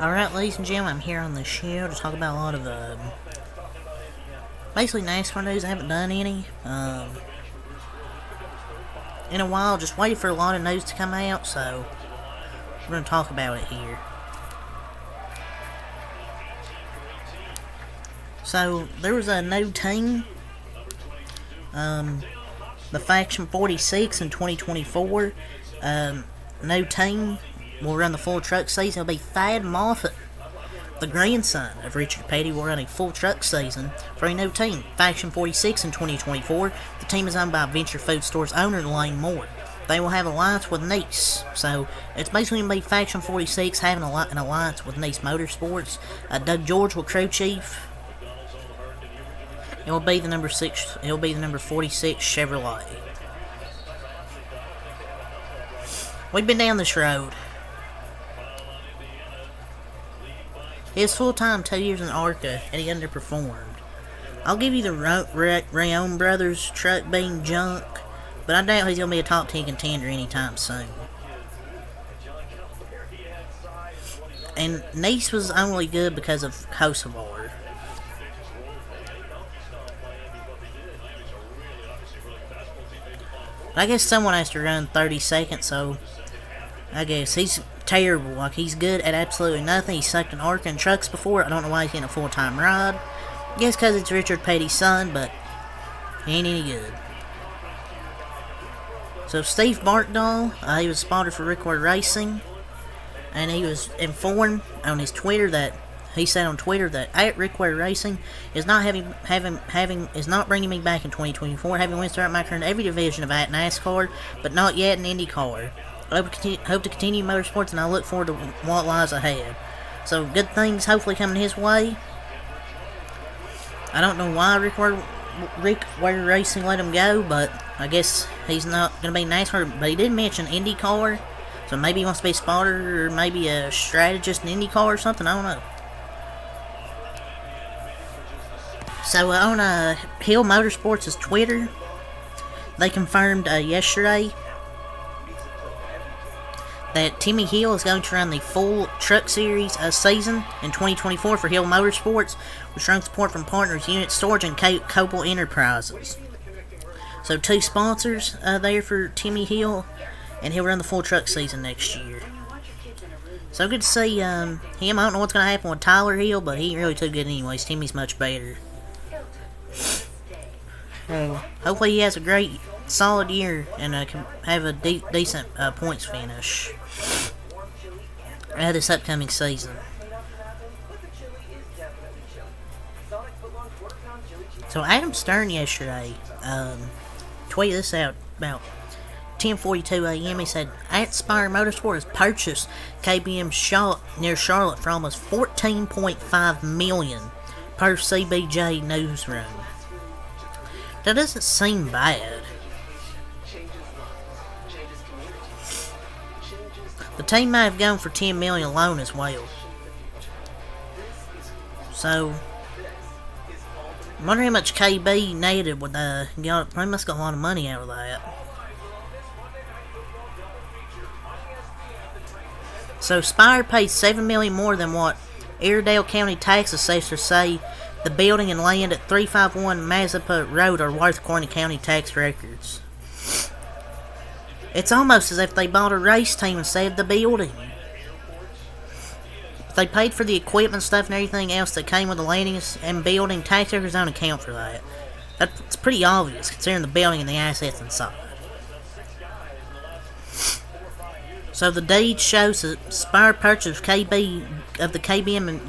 Alright, ladies and gentlemen, I'm here on the show to talk about a lot of, basically NASCAR news. I haven't done any, in a while. Just waited for a lot of news to come out, so we're going to talk about it here. So, there was a new team, the Faction 46 in 2024, new team will run the full truck season. It'll be Thad Moffitt, the grandson of Richard Petty, will run a full truck season for a new team, Faction 46 in 2024. The team is owned by Venture Food Stores owner Lane Moore. They will have alliance with Nice, so it's basically going to be Faction 46 having an alliance with Nice Motorsports. Doug George will crew chief. It will be the number 6. It will be the number 46 Chevrolet. We've been down this road. He was full-time 2 years in ARCA, and he underperformed. I'll give you the Rayon Brothers truck being junk, but I doubt he's going to be a top 10 contender anytime soon. And Nice was only good because of Kosovar. I guess someone has to run 30 seconds, so I guess he's terrible. Like, he's good at absolutely nothing. He's sucked in ARCA and trucks before. I don't know why he's getting a full-time ride. I guess because it's Richard Petty's son, but he ain't any good. So Steve Barkdahl, he was spotted for Rickward Racing, and he was informed on his Twitter that he said on Twitter that at Rickward Racing is not is not bringing me back in 2024, having wins throughout my career in every division of NASCAR, but not yet in IndyCar. I hope to continue motorsports, and I look forward to what lies ahead. So, good things hopefully coming his way. I don't know why Rickward Racing let him go, but I guess he's not going to be NASCAR. But he did mention IndyCar, so maybe he wants to be a spotter or maybe a strategist in IndyCar or something. I don't know. So, on Hill Motorsports' Twitter, they confirmed yesterday that Timmy Hill is going to run the full Truck Series season in 2024 for Hill Motorsports, with strong support from partners Unit Storage and Copel Enterprises. So 2 sponsors there for Timmy Hill, and he'll run the full truck season next year. So good to see him. I don't know what's going to happen with Tyler Hill, but he ain't really too good anyways. Timmy's much better. So hopefully he has a great, solid year and can have a decent points finish this upcoming season. So Adam Stern yesterday tweeted this out about 10:42 a.m. He said, Spire Motorsport has purchased KBM shop near Charlotte for almost $14.5 million per CBJ Newsroom. That doesn't seem bad. The team might have gone for $10 million alone as well. So, I wonder how much KB needed with probably must got a lot of money out of that. So Spire paid $7 million more than what Airedale County tax assessors say the building and land at 351 Mazeppa Road are worth according to county tax records. It's almost as if they bought a race team instead of the building. If they paid for the equipment stuff and everything else that came with the landing and building, tax records don't account for that. That's pretty obvious considering the building and the assets inside. So the deed shows that Spire purchased KB of the KBM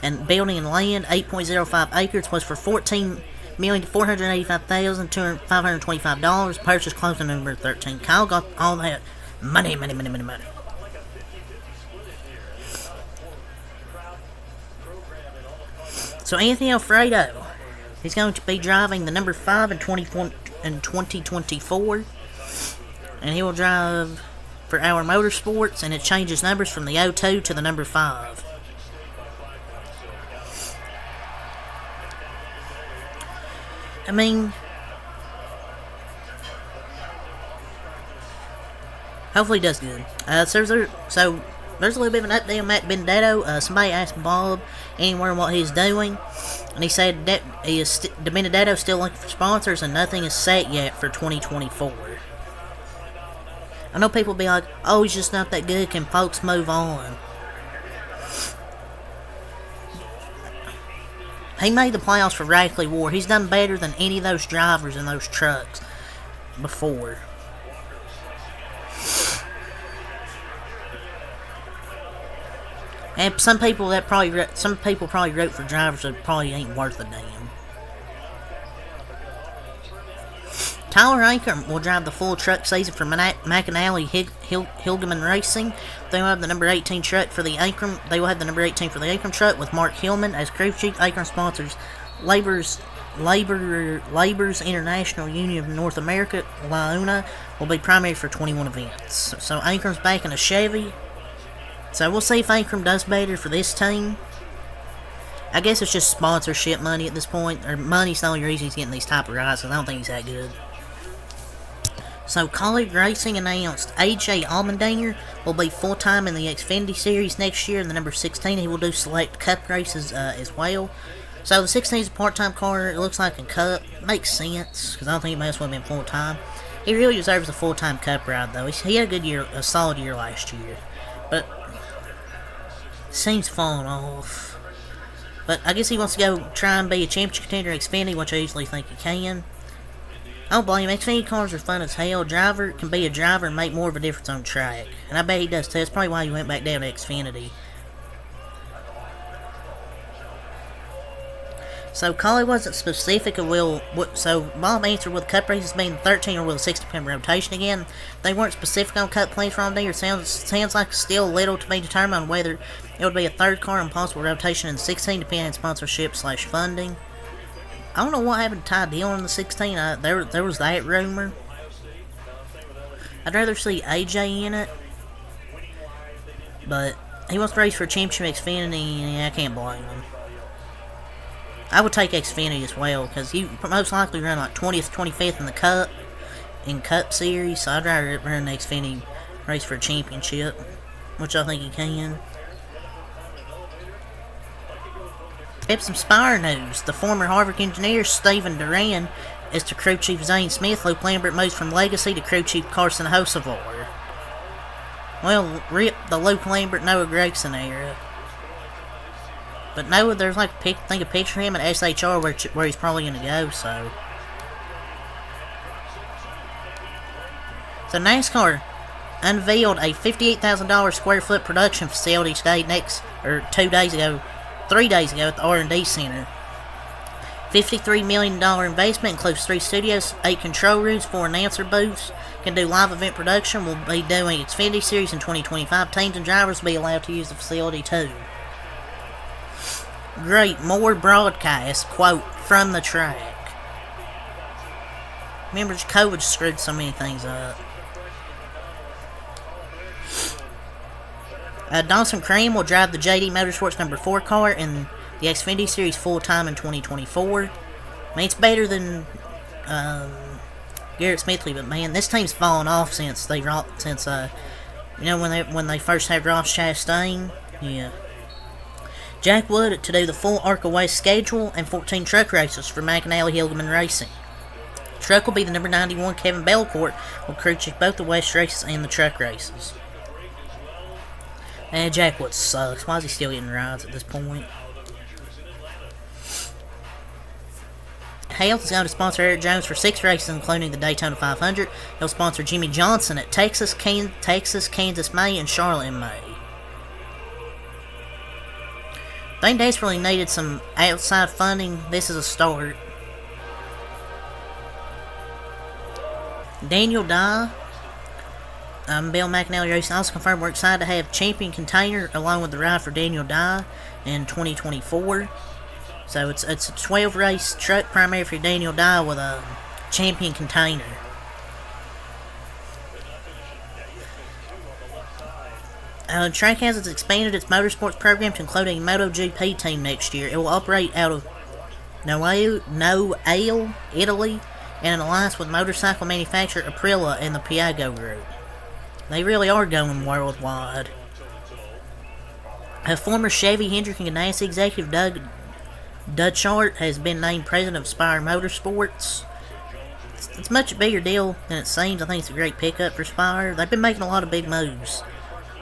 and building and land, 8.05 acres, was for $14,485,525. Purchase closed on November 13. Kyle got all that money. So Anthony Alfredo, he's going to be driving the number 5 in 2024, and he will drive for Our Motorsports, and it changes numbers from the 02 to the number 5. I mean, hopefully he does good. So there's a little bit of an update on Matt Benedetto. Somebody asked Bob anywhere what he's doing, and he said that Benedetto's still looking for sponsors, and nothing is set yet for 2024. I know people be like, "Oh, he's just not that good. Can folks move on?" He made the playoffs for Rackley War. He's done better than any of those drivers in those trucks before. And some people probably wrote for drivers that probably ain't worth a damn. Tyler Ankrum will drive the full truck season for McAnally Hilgeman Racing. They will have the number 18 truck for the Ankrum. They will have the number 18 for the Ankrum truck with Mark Hillman as crew chief. Ankrum sponsors Labor's International Union of North America, LIUNA, will be primary for 21 events. So Ankrum's back in a Chevy. So we'll see if Ankrum does better for this team. I guess it's just sponsorship money at this point. Or money's the only reason he's getting these type of rides, because I don't think he's that good. So, Colleague Racing announced AJ Allmendinger will be full-time in the Xfinity Series next year. In the number 16, he will do select Cup races as well. So, the 16 is a part-time car. It looks like a Cup. Makes sense, because I don't think anybody else would have been full-time. He really deserves a full-time Cup ride, though. He had a good year, a solid year last year. But, seems falling off. But, I guess he wants to go try and be a championship contender in Xfinity, which I usually think he can. I don't blame him. Xfinity cars are fun as hell. Driver can be a driver and make more of a difference on track. And I bet he does too. That's probably why he went back down to Xfinity. So, Collie wasn't specific of so Bob answered, will the Cup races be in 13 or will the 60-pin rotation again? They weren't specific on Cup plans for all day. Sounds like still little to be determined on whether it would be a third car and possible rotation in 16 depending on sponsorship/funding. I don't know what happened to Ty Dillon in the 16. There was that rumor. I'd rather see AJ in it. But he wants to race for a championship Xfinity, and I can't blame him. I would take Xfinity as well, because he most likely run like 20th, 25th in the Cup, in Cup Series, so I'd rather run the Xfinity race for a championship, which I think he can. Have some Spire news. The former Harvick engineer Stephen Duran is to crew chief Zane Smith. Luke Lambert moves from Legacy to crew chief Carson Hocevar. Well, rip the Luke Lambert, Noah Gragson era. But Noah, there's like think a picture of him at SHR where he's probably going to go, so. So NASCAR unveiled a $58,000 square foot production facility today, 3 days ago at the R&D Center. $53 million investment includes 3 studios, 8 control rooms, 4 announcer booths. Can do live event production. We'll be doing Xfinity Series in 2025. Teams and drivers will be allowed to use the facility too. Great, more broadcasts, quote, from the track. Remember, COVID screwed so many things up. Dawson Cream will drive the JD Motorsports number 4 car in the Xfinity Series full-time in 2024. I mean, it's better than Garrett Smithley, but man, this team's fallen off since when they first had Ross Chastain. Yeah. Jack Wood to do the full ARCA West schedule and 14 truck races for McAnally Hilgeman Racing. Truck will be the number 91 Kevin Belcourt will crew chief both the West races and the truck races. And Jack Wood sucks. Why is he still getting rides at this point? Hale is going to sponsor Eric Jones for 6 races, including the Daytona 500. He'll sponsor Jimmy Johnson at Texas, Kansas May, and Charlotte in May. They desperately needed some outside funding. This is a start. Daniel Dye, Bill McAnally Racing also confirmed we're excited to have Champion Container along with the ride for Daniel Dye in 2024. So it's a 12 race truck primary for Daniel Dye with a Champion Container. Track has expanded its motorsports program to include a MotoGP team next year. It will operate out of Noale, Italy, and an alliance with motorcycle manufacturer Aprilia and the Piaggio Group. They really are going worldwide. Former Chevy, Hendrick, and Ganassi executive Doug Dutchart has been named president of Spire Motorsports. It's a much bigger deal than it seems. I think it's a great pickup for Spire. They've been making a lot of big moves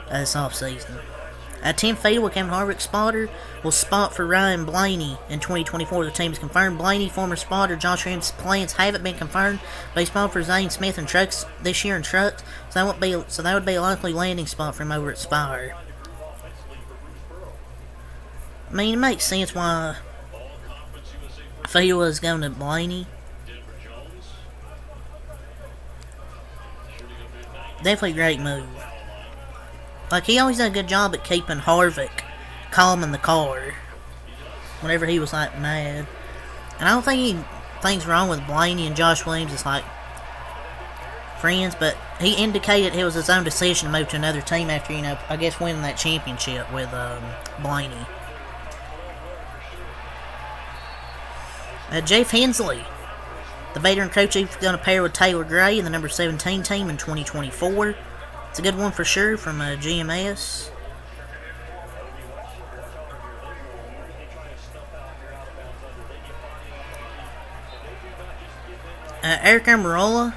this offseason. Tim Fiedel, Kevin Harvick's spotter, will spot for Ryan Blaney in 2024. The team has confirmed Blaney, former spotter Josh Ram's plans haven't been confirmed, but he spotted for Zane Smith in trucks this year in trucks, so that would be a likely landing spot for him over at Spire. I mean, it makes sense why Fiedel is going to Blaney. Definitely a great move. Like, he always done a good job at keeping Harvick calm in the car whenever he was, like, mad. And I don't think anything's wrong with Blaney and Josh Williams is, like, friends, but he indicated it was his own decision to move to another team after, I guess winning that championship with Blaney. Jeff Hensley, the veteran crew chief, is going to pair with Taylor Gray in the number 17 team in 2024. It's a good one for sure from GMS. Eric Almirola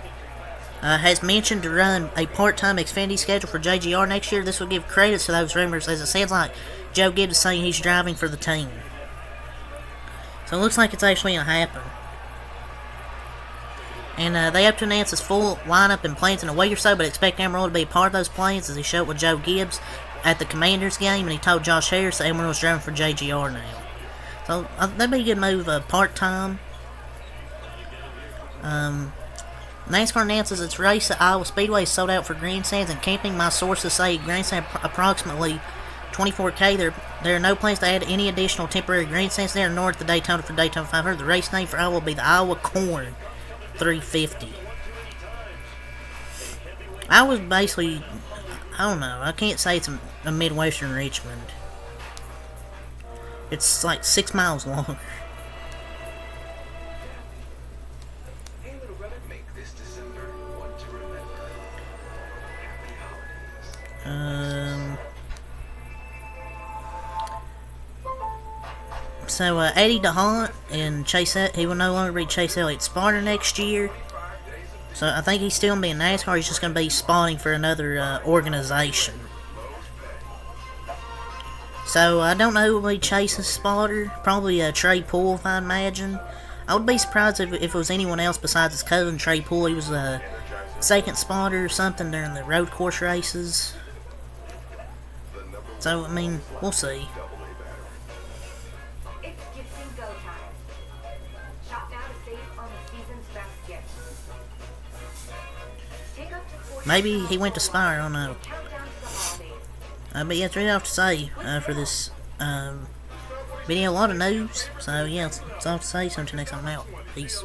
has mentioned to run a part-time Xfinity schedule for JGR next year. This will give credit to those rumors, as it sounds like Joe Gibbs is saying he's driving for the team. So it looks like it's actually going to happen. And they hope to announce his full lineup and plans in a week or so, but expect Almirola to be a part of those plans, as he showed with Joe Gibbs at the Commanders game, and he told Josh Harris that Almirola's driving for JGR now. So that'd be a good move, part-time. NASCAR announces its race at Iowa Speedway is sold out for grandstands and camping. My sources say grandstand approximately 24K. There are no plans to add any additional temporary grandstands there, nor at the Daytona for Daytona 500. The race name for Iowa will be the Iowa Corn 350. I was basically, I don't know, I can't say it's a Midwestern Richmond. It's like 6 miles long. So Eddie DeHaan and he will no longer be Chase Elliott's spotter next year. So I think he's still going to be in NASCAR. He's just going to be spotting for another organization. So I don't know who will be Chase's spotter. Probably Trey Poole, if I imagine. I would be surprised if it was anyone else besides his cousin Trey Poole. He was a second spotter or something during the road course races. So, I mean, we'll see. Maybe he went to Spire, I don't know. But yeah, that's really all to say for this video. A lot of news. So yeah, that's all to say. So until next time, I'm out. Peace.